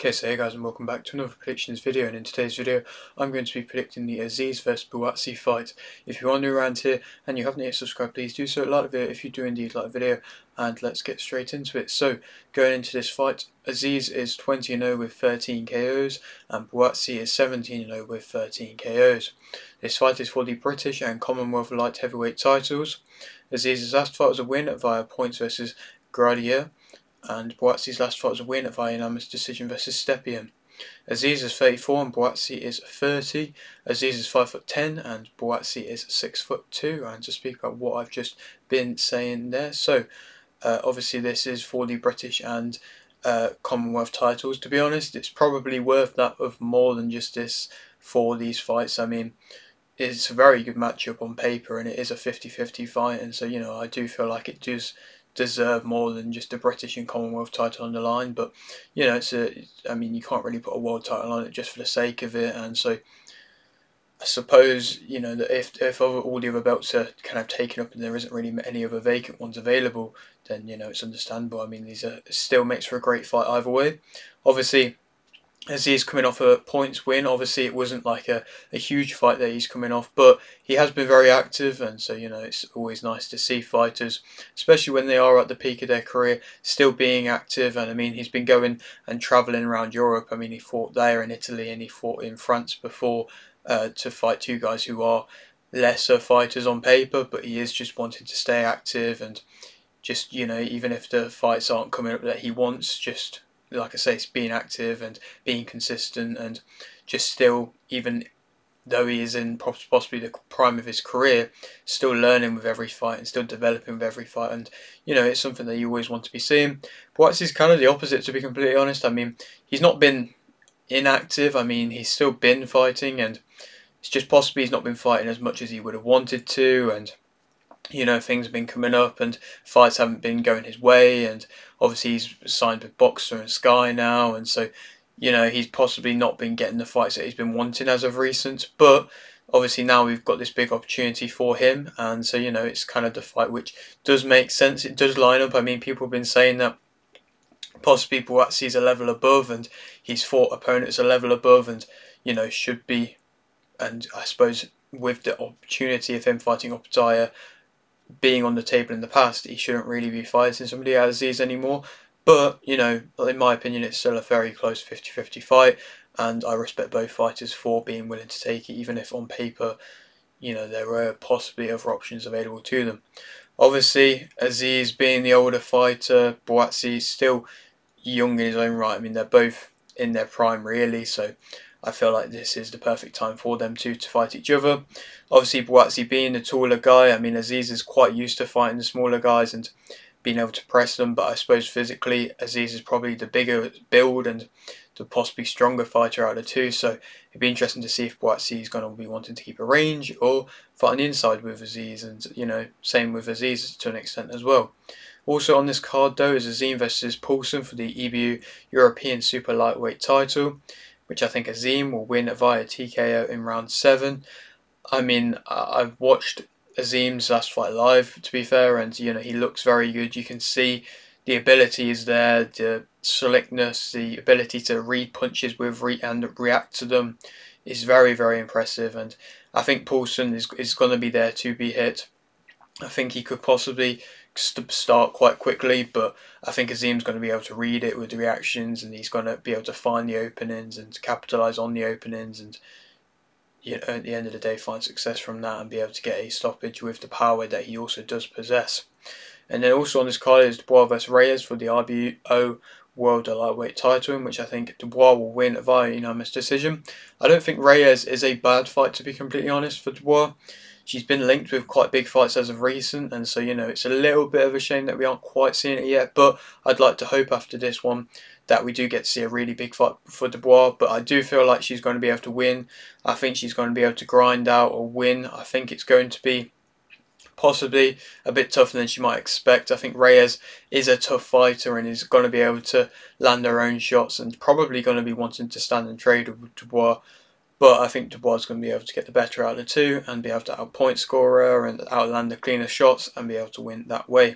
Okay, so hey guys and welcome back to another predictions video, and in today's video I'm going to be predicting the Azeez vs Buatsi fight. If you are new around here and you haven't yet subscribed, please do so, like the video if you do indeed like the video, and let's get straight into it. So, going into this fight, Azeez is 20-0 with 13 KOs and Buatsi is 17-0 with 13 KOs. This fight is for the British and Commonwealth light heavyweight titles. Azeez's last fight was a win via points versus Gradier, and Buatsi's last fight was a win via unanimous decision versus Stepien. Azeez is 34 and Buatsi is 30. Azeez is 5'10" and Buatsi is 6'2". And to speak about what I've just been saying there, so obviously this is for the British and Commonwealth titles. To be honest, it's probably worth that of more than just this for these fights. I mean, it's a very good matchup on paper and it is a 50-50 fight, and so I do feel like it does deserve more than just a British and Commonwealth title on the line. But I mean, you can't really put a world title on it just for the sake of it, and so I suppose that if all the other belts are kind of taken up and there isn't really any other vacant ones available, then it's understandable. I mean, these still makes for a great fight either way. Obviously, as he's coming off a points win, obviously it wasn't like a huge fight that he's coming off, but he has been very active, and so it's always nice to see fighters, especially when they are at the peak of their career, still being active. And I mean, he's been going and travelling around Europe. I mean, he fought there in Italy and he fought in France before to fight two guys who are lesser fighters on paper, but he is just wanting to stay active and just even if the fights aren't coming up that he wants, just like I say, it's being active and being consistent, and just still, even though he is in possibly the prime of his career, still learning with every fight and still developing with every fight. And it's something that you always want to be seeing. Buatsi is kind of the opposite, to be completely honest. I mean, he's not been inactive. I mean, he's still been fighting, and it's just possibly he's not been fighting as much as he would have wanted to, and things have been coming up and fights haven't been going his way, and obviously he's signed with Boxer and Sky now, and so he's possibly not been getting the fights that he's been wanting as of recent. But obviously now we've got this big opportunity for him, and so it's kind of the fight which does make sense. It does line up. I mean, people have been saying that possibly Buatsi's a level above and he's fought opponents a level above, and should be, and I suppose with the opportunity of him fighting Optaya being on the table in the past, he shouldn't really be fighting somebody like Azeez anymore. But in my opinion, it's still a very close 50-50 fight, and I respect both fighters for being willing to take it, even if on paper there were possibly other options available to them. Obviously, Azeez being the older fighter, Buatsi is still young in his own right. I mean, they're both in their prime really, so I feel like this is the perfect time for them to fight each other. Obviously, Buatsi being the taller guy, I mean, Azeez is quite used to fighting the smaller guys and being able to press them, but I suppose physically, Azeez is probably the bigger build and the possibly stronger fighter out of the two, so it'd be interesting to see if Buatsi is going to be wanting to keep a range or fight on the inside with Azeez, and same with Azeez to an extent as well. Also on this card though is Azeez versus Paulson for the EBU European Super Lightweight title, which I think Azeez will win via TKO in round 7. I mean, I've watched Azeez's last fight live, to be fair, and he looks very good. You can see the ability is there, the slickness, the ability to read punches and react to them is very, very impressive. And I think Paulson is going to be there to be hit. I think he could possibly start quite quickly, but I think Azeez's going to be able to read it with the reactions, and he's going to be able to find the openings and capitalise on the openings, and at the end of the day find success from that and be able to get a stoppage with the power that he also does possess. And then also on this card is Dubois vs Reyes for the RBO World Lightweight title, in which I think Dubois will win via unanimous decision. I don't think Reyes is a bad fight, to be completely honest, for Dubois. She's been linked with quite big fights as of recent, and so it's a little bit of a shame that we aren't quite seeing it yet, but I'd like to hope after this one that we do get to see a really big fight for Dubois. But I do feel like she's going to be able to win. I think she's going to be able to grind out a win. I think it's going to be possibly a bit tougher than she might expect. I think Reyes is a tough fighter and is going to be able to land her own shots and probably going to be wanting to stand and trade with Dubois. But I think Dubois is going to be able to get the better out of the two and be able to outpoint score her and outland the cleaner shots and be able to win that way.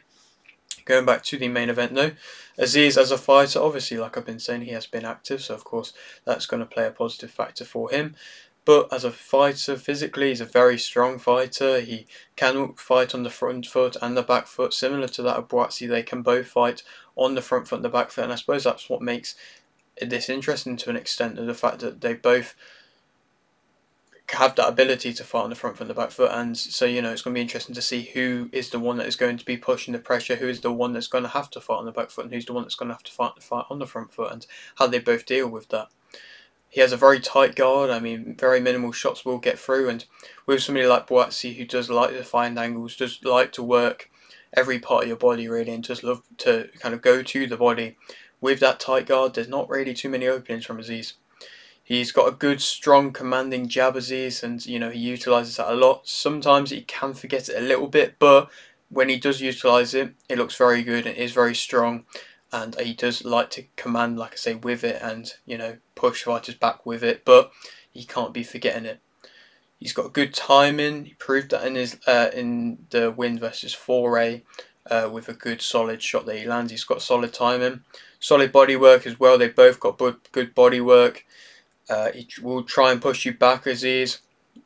Going back to the main event though, Azeez as a fighter, obviously like I've been saying, he has been active, so of course that's going to play a positive factor for him. But as a fighter, physically, he's a very strong fighter. He can fight on the front foot and the back foot, similar to that of Buatsi. They can both fight on the front foot and the back foot, and I suppose that's what makes this interesting to an extent, of the fact that they both have that ability to fight on the front foot and the back foot. And so, you know, it's going to be interesting to see who is the one that is going to be pushing the pressure, who is the one that's going to have to fight on the back foot, and who's the one that's going to have to fight on the front foot, and how they both deal with that. He has a very tight guard. I mean, very minimal shots will get through, and with somebody like Buatsi, who does like to find angles, does like to work every part of your body really, and does love to kind of go to the body, with that tight guard, there's not really too many openings from Azeez. He's got a good, strong, commanding jab, Azeez, and you know he utilises that a lot. Sometimes he can forget it a little bit, but when he does utilise it, it looks very good and is very strong. And he does like to command, like I say, with it, and you know push fighters back with it, but he can't be forgetting it. He's got good timing. He proved that in his in the win versus Foray, with a good solid shot that he lands. He's got solid timing, solid body work as well. They both got good body work. He will try and push you back, Azeez.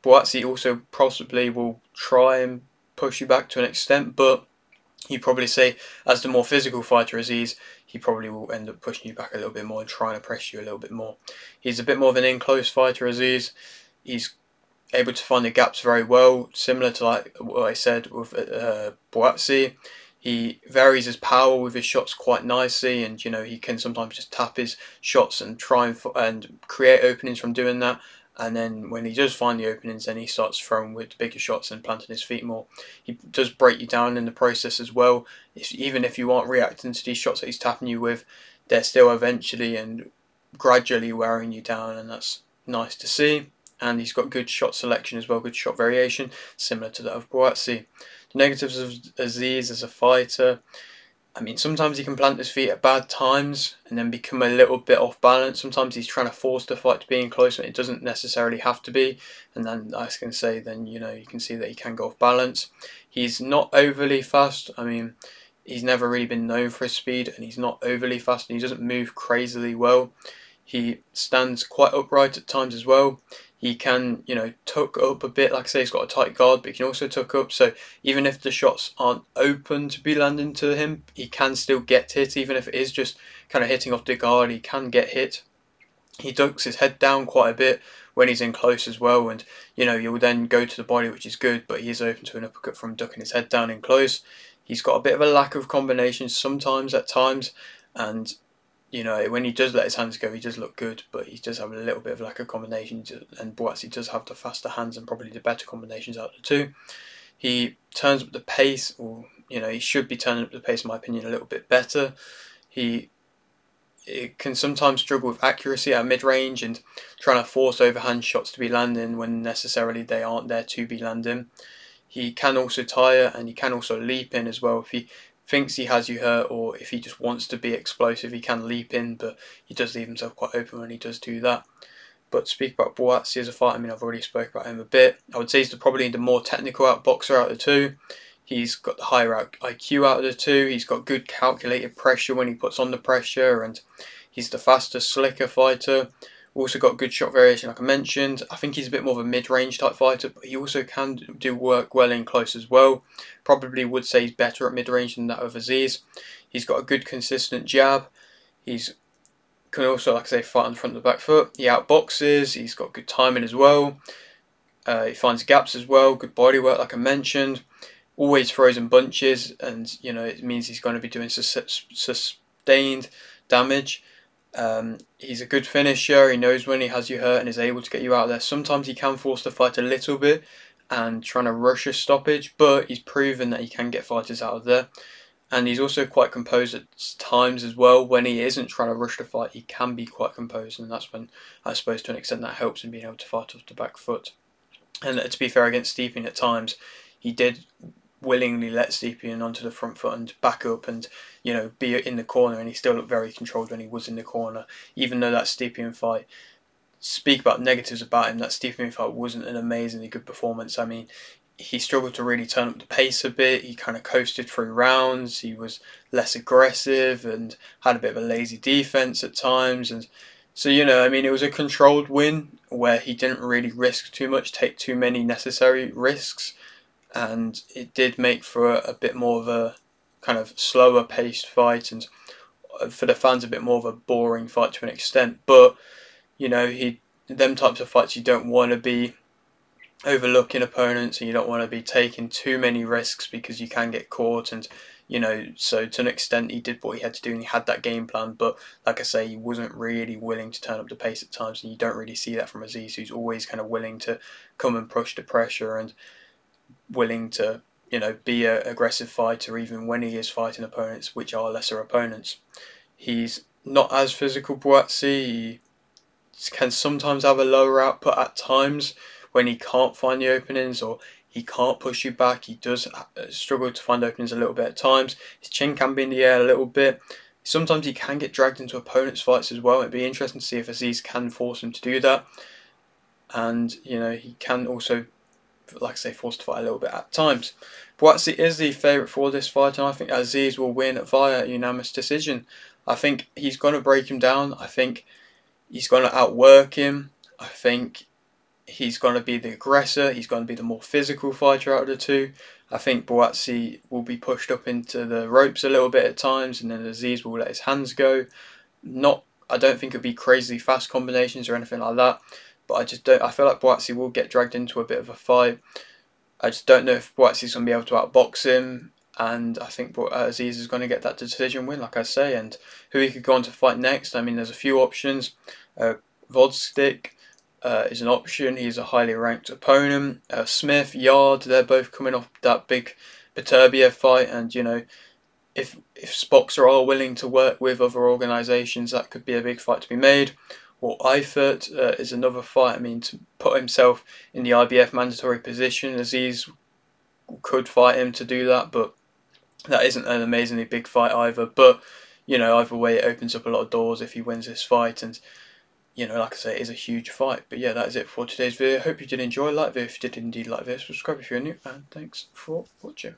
Buatsi also possibly will try and push you back to an extent, but you probably say, as the more physical fighter, Azeez, he probably will end up pushing you back a little bit more and trying to press you a little bit more. He's a bit more of an in-close fighter, Azeez. He's able to find the gaps very well, similar to like what I said with Buatsi. He varies his power with his shots quite nicely, and you know he can sometimes just tap his shots and try and create openings from doing that. And then when he does find the openings, then he starts throwing with bigger shots and planting his feet more. He does break you down in the process as well. Even if you aren't reacting to these shots that he's tapping you with, they're still eventually and gradually wearing you down, and that's nice to see. And he's got good shot selection as well, good shot variation, similar to that of Buatsi. The negatives of Azeez as a fighter, I mean, sometimes he can plant his feet at bad times and then become a little bit off balance. Sometimes he's trying to force the fight to be in close when it doesn't necessarily have to be. And then I can say, then you know, you can see that he can go off balance. He's not overly fast. I mean, he's never really been known for his speed, and he's not overly fast, and he doesn't move crazily well. He stands quite upright at times as well. He can, you know, tuck up a bit. Like I say, he's got a tight guard, but he can also tuck up. So even if the shots aren't open to be landing to him, he can still get hit. Even if it is just kind of hitting off the guard, he can get hit. He ducks his head down quite a bit when he's in close as well. And, you know, you'll then go to the body, which is good, but he is open to an uppercut from ducking his head down in close. He's got a bit of a lack of combinations sometimes at times. And you know, when he does let his hands go, he does look good, but he does have a little bit of lack of combinations, and Buatsi does have the faster hands and probably the better combinations out of the two. He turns up the pace, or, you know, he should be turning up the pace, in my opinion, a little bit better. He can sometimes struggle with accuracy at mid-range and trying to force overhand shots to be landing when necessarily they aren't there to be landing. He can also tire, and he can also leap in as well. If he thinks he has you hurt, or if he just wants to be explosive, he can leap in, but he does leave himself quite open when he does do that. But to speak about Buatsi as a fighter, I mean, I've already spoke about him a bit. I would say he's probably the more technical outboxer out of the two. He's got the higher IQ out of the two. He's got good calculated pressure when he puts on the pressure, and he's the faster, slicker fighter. Also got good shot variation, like I mentioned. I think he's a bit more of a mid-range type fighter, but he also can do work well in close as well. Probably would say he's better at mid-range than that of Azeez. He's got a good consistent jab. He's can also, like I say, fight on the front and the back foot. He outboxes. He's got good timing as well. He finds gaps as well. Good body work, like I mentioned. Always throws in bunches, and you know it means he's going to be doing sustained damage. He's a good finisher. He knows when he has you hurt and is able to get you out of there. Sometimes he can force the fight a little bit and trying to rush a stoppage, but he's proven that he can get fighters out of there. And he's also quite composed at times as well. When he isn't trying to rush the fight, he can be quite composed, and that's when, I suppose, to an extent, that helps him being able to fight off the back foot. And to be fair, against Stepien at times, he did willingly let Stepien onto the front foot and back up and, you know, be in the corner, and he still looked very controlled when he was in the corner, even though that Stepien fight, speak about negatives about him, that Stepien fight wasn't an amazingly good performance. I mean, he struggled to really turn up the pace a bit. He kind of coasted through rounds. He was less aggressive and had a bit of a lazy defense at times. And so, I mean, it was a controlled win where he didn't really risk too much, take too many necessary risks. And it did make for a bit more of a kind of slower paced fight, and for the fans a bit more of a boring fight to an extent. But, them types of fights, you don't want to be overlooking opponents, and you don't want to be taking too many risks because you can get caught. And so to an extent he did what he had to do and he had that game plan, but like I say, he wasn't really willing to turn up the pace at times, and you don't really see that from Azeez, who's always kind of willing to come and push the pressure and willing to be an aggressive fighter even when he is fighting opponents which are lesser opponents. He's not as physical, Buatsi. He can sometimes have a lower output at times when he can't find the openings or he can't push you back. He does struggle to find openings a little bit at times. His chin can be in the air a little bit. Sometimes he can get dragged into opponents' fights as well. It'd be interesting to see if Azeez can force him to do that. And, he can also, like I say, forced to fight a little bit at times. Buatsi is the favourite for this fight, and I think Azeez will win via unanimous decision. I think he's going to break him down. I think he's going to outwork him. I think he's going to be the aggressor. He's going to be the more physical fighter out of the two. I think Buatsi will be pushed up into the ropes a little bit at times, and then Azeez will let his hands go. I don't think it'll be crazy fast combinations or anything like that. But I feel like Buatsi will get dragged into a bit of a fight. I just don't know if Buatsi's going to be able to outbox him, and I think Azeez is going to get that decision win, like I say. And who he could go on to fight next, I mean, there's a few options. Vodstik is an option. He's a highly ranked opponent. Smith, Yard, they're both coming off that big Beterbiev fight, and if Spoxer are willing to work with other organisations, that could be a big fight to be made. Or Eifert is another fight. I mean, to put himself in the IBF mandatory position, Azeez could fight him to do that, but that isn't an amazingly big fight either. But, either way, it opens up a lot of doors if he wins this fight. And, like I say, it is a huge fight. But yeah, that is it for today's video. Hope you did enjoy. Like the video if you did indeed like this. Subscribe if you're new. And thanks for watching.